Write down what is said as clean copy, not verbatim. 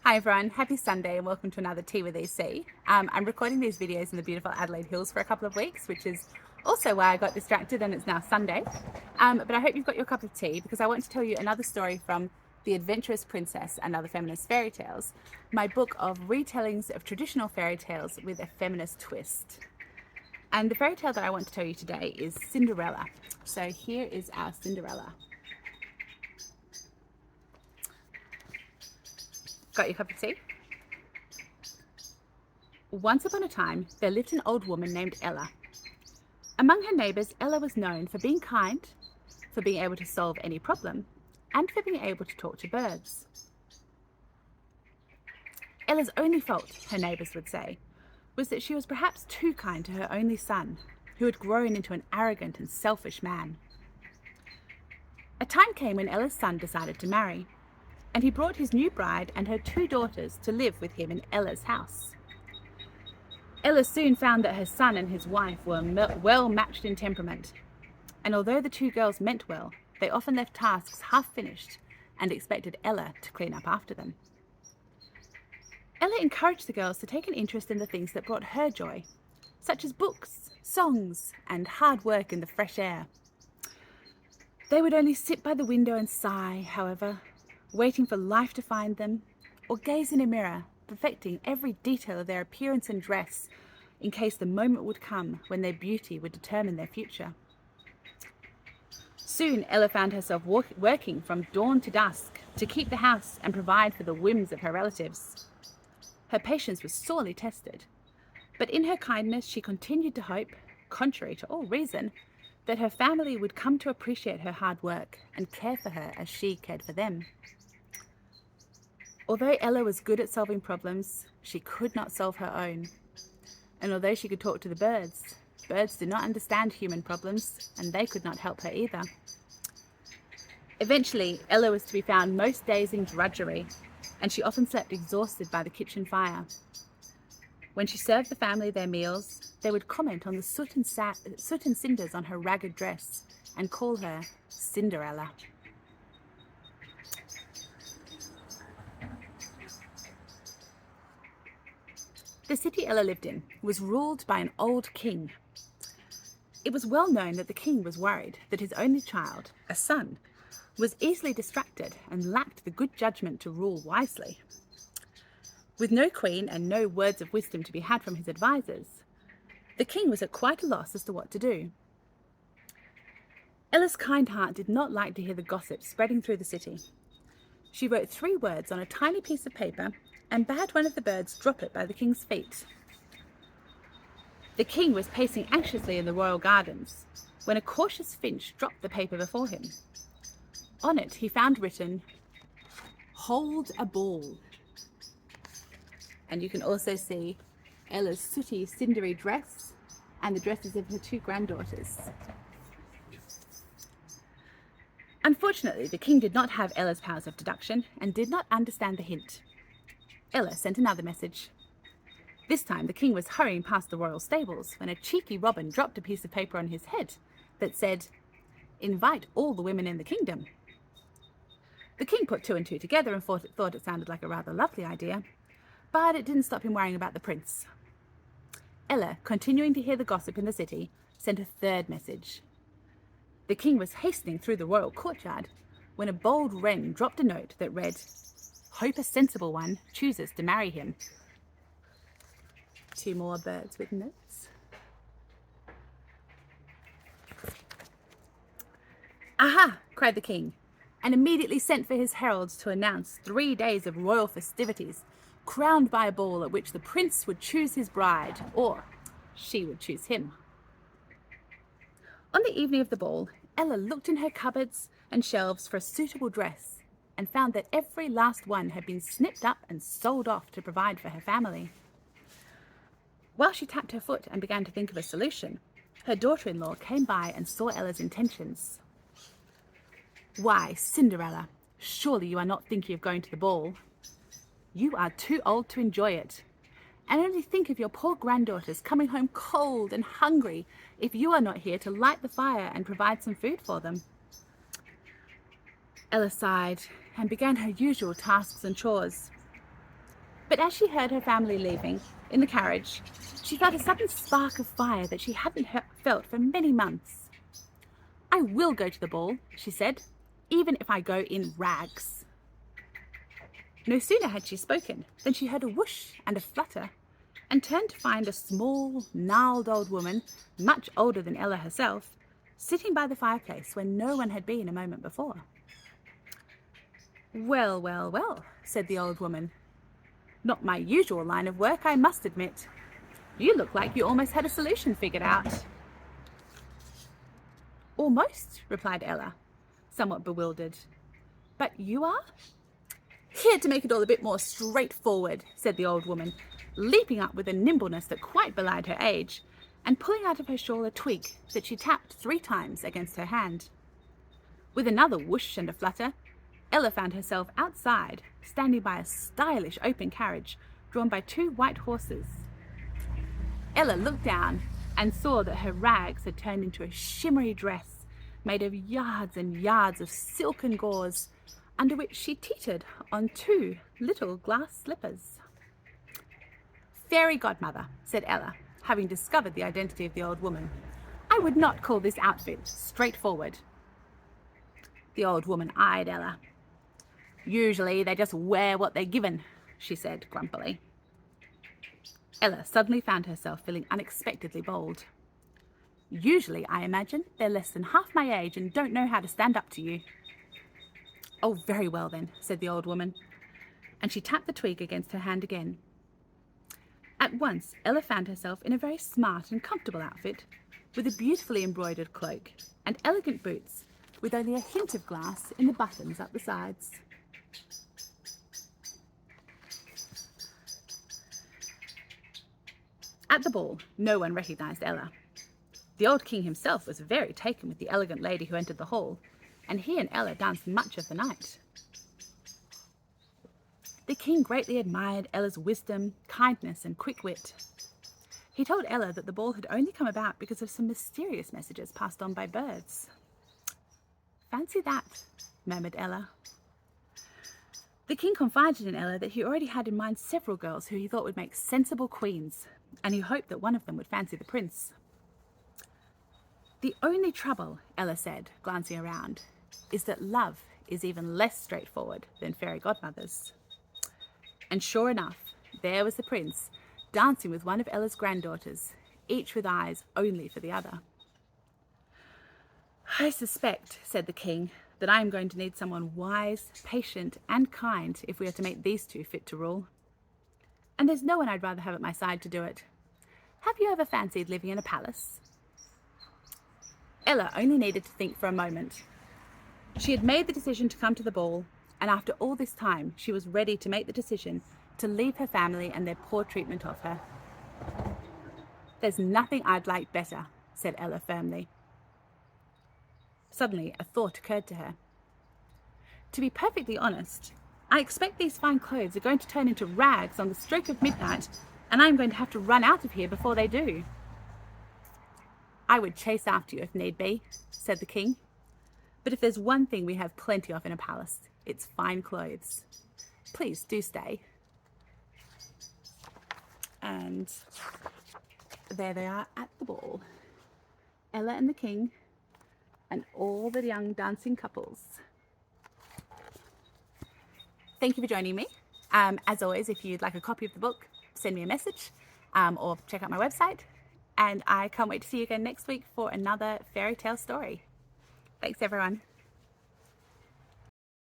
Hi everyone, happy Sunday and welcome to another Tea with EC. I'm recording these videos in the beautiful Adelaide Hills for a couple of weeks, which is also why I got distracted and it's now Sunday. But I hope you've got your cup of tea because I want to tell you another story from The Adventurous Princess and Other Feminist Fairy Tales, my book of retellings of traditional fairy tales with a feminist twist. And the fairy tale that I want to tell you today is Cinderella. So here is our Cinderella. Got your cup of tea? Once upon a time, there lived an old woman named Ella. Among her neighbours, Ella was known for being kind, for being able to solve any problem, and for being able to talk to birds. Ella's only fault, her neighbours would say, was that she was perhaps too kind to her only son, who had grown into an arrogant and selfish man. A time came when Ella's son decided to marry, and he brought his new bride and her 2 daughters to live with him in Ella's house. Ella soon found that her son and his wife were well matched in temperament, and although the 2 girls meant well, they often left tasks half finished and expected Ella to clean up after them. Ella encouraged the girls to take an interest in the things that brought her joy, such as books, songs, and hard work in the fresh air. They would only sit by the window and sigh, however, waiting for life to find them, or gaze in a mirror, perfecting every detail of their appearance and dress in case the moment would come when their beauty would determine their future. Soon Ella found herself working from dawn to dusk to keep the house and provide for the whims of her relatives. Her patience was sorely tested, but in her kindness she continued to hope, contrary to all reason, that her family would come to appreciate her hard work and care for her as she cared for them. Although Ella was good at solving problems, she could not solve her own. And although she could talk to the birds, birds did not understand human problems, and they could not help her either. Eventually, Ella was to be found most days in drudgery, and she often slept exhausted by the kitchen fire. When she served the family their meals, they would comment on the soot and cinders on her ragged dress and call her Cinderella. The city Ella lived in was ruled by an old king. It was well known that the king was worried that his only child, a son, was easily distracted and lacked the good judgment to rule wisely. With no queen and no words of wisdom to be had from his advisors, the king was at quite a loss as to what to do. Ella's kind heart did not like to hear the gossip spreading through the city. She wrote 3 words on a tiny piece of paper and bade one of the birds drop it by the king's feet. The king was pacing anxiously in the royal gardens when a cautious finch dropped the paper before him. On it he found written, "Hold a ball." And you can also see Ella's sooty, cindery dress and the dresses of her 2 granddaughters. Unfortunately, the king did not have Ella's powers of deduction and did not understand the hint. Ella sent another message. This time the king was hurrying past the royal stables when a cheeky robin dropped a piece of paper on his head that said, "Invite all the women in the kingdom." The king put 2 and 2 together and thought it sounded like a rather lovely idea, but it didn't stop him worrying about the prince. Ella, continuing to hear the gossip in the city, sent a 3rd message. The king was hastening through the royal courtyard when a bold wren dropped a note that read, "Hope a sensible one chooses to marry him." 2 more birds with notes. "Aha!" cried the king, and immediately sent for his heralds to announce 3 days of royal festivities, crowned by a ball at which the prince would choose his bride, or she would choose him. On the evening of the ball, Ella looked in her cupboards and shelves for a suitable dress and found that every last one had been snipped up and sold off to provide for her family. While she tapped her foot and began to think of a solution, her daughter-in-law came by and saw Ella's intentions. "Why, Cinderella, surely you are not thinking of going to the ball. You are too old to enjoy it. And only think of your poor granddaughters coming home cold and hungry if you are not here to light the fire and provide some food for them." Ella sighed and began her usual tasks and chores. But as she heard her family leaving in the carriage, she felt a sudden spark of fire that she hadn't felt for many months. "I will go to the ball," she said, "even if I go in rags." No sooner had she spoken than she heard a whoosh and a flutter, and turned to find a small, gnarled old woman, much older than Ella herself, sitting by the fireplace where no one had been a moment before. "Well, well, well," said the old woman. "Not my usual line of work, I must admit. You look like you almost had a solution figured out." "Almost," replied Ella, somewhat bewildered. "But you are?" "Here to make it all a bit more straightforward," said the old woman, leaping up with a nimbleness that quite belied her age, and pulling out of her shawl a twig that she tapped 3 times against her hand. With another whoosh and a flutter, Ella found herself outside, standing by a stylish open carriage drawn by 2 white horses. Ella looked down and saw that her rags had turned into a shimmery dress made of yards and yards of silken gauze, under which she teetered on 2 little glass slippers. "Fairy godmother," said Ella, having discovered the identity of the old woman, "I would not call this outfit straightforward." The old woman eyed Ella. "Usually they just wear what they're given," she said grumpily. Ella suddenly found herself feeling unexpectedly bold. "Usually, I imagine, they're less than half my age and don't know how to stand up to you." "Oh, very well then," said the old woman, and she tapped the twig against her hand again. At once, Ella found herself in a very smart and comfortable outfit, with a beautifully embroidered cloak and elegant boots, with only a hint of glass in the buttons up the sides. At the ball, no one recognised Ella. The old king himself was very taken with the elegant lady who entered the hall, and he and Ella danced much of the night. The king greatly admired Ella's wisdom, kindness, and quick wit. He told Ella that the ball had only come about because of some mysterious messages passed on by birds. "Fancy that," murmured Ella. The king confided in Ella that he already had in mind several girls who he thought would make sensible queens, and he hoped that one of them would fancy the prince. "The only trouble," Ella said, glancing around, "is that love is even less straightforward than fairy godmothers." And sure enough, there was the prince, dancing with one of Ella's granddaughters, each with eyes only for the other. "I suspect," said the king, "that I am going to need someone wise, patient, and kind if we are to make these 2 fit to rule. And there's no one I'd rather have at my side to do it. Have you ever fancied living in a palace?" Ella only needed to think for a moment. She had made the decision to come to the ball, and after all this time, she was ready to make the decision to leave her family and their poor treatment of her. "There's nothing I'd like better," said Ella firmly. Suddenly, a thought occurred to her. "To be perfectly honest, I expect these fine clothes are going to turn into rags on the stroke of midnight, and I'm going to have to run out of here before they do." "I would chase after you if need be," said the king. "But if there's one thing we have plenty of in a palace, it's fine clothes. Please do stay." And there they are at the ball. Ella and the king, and all the young dancing couples. Thank you for joining me. As always, if you'd like a copy of the book, send me a message or check out my website. And I can't wait to see you again next week for another fairy tale story. Thanks, everyone.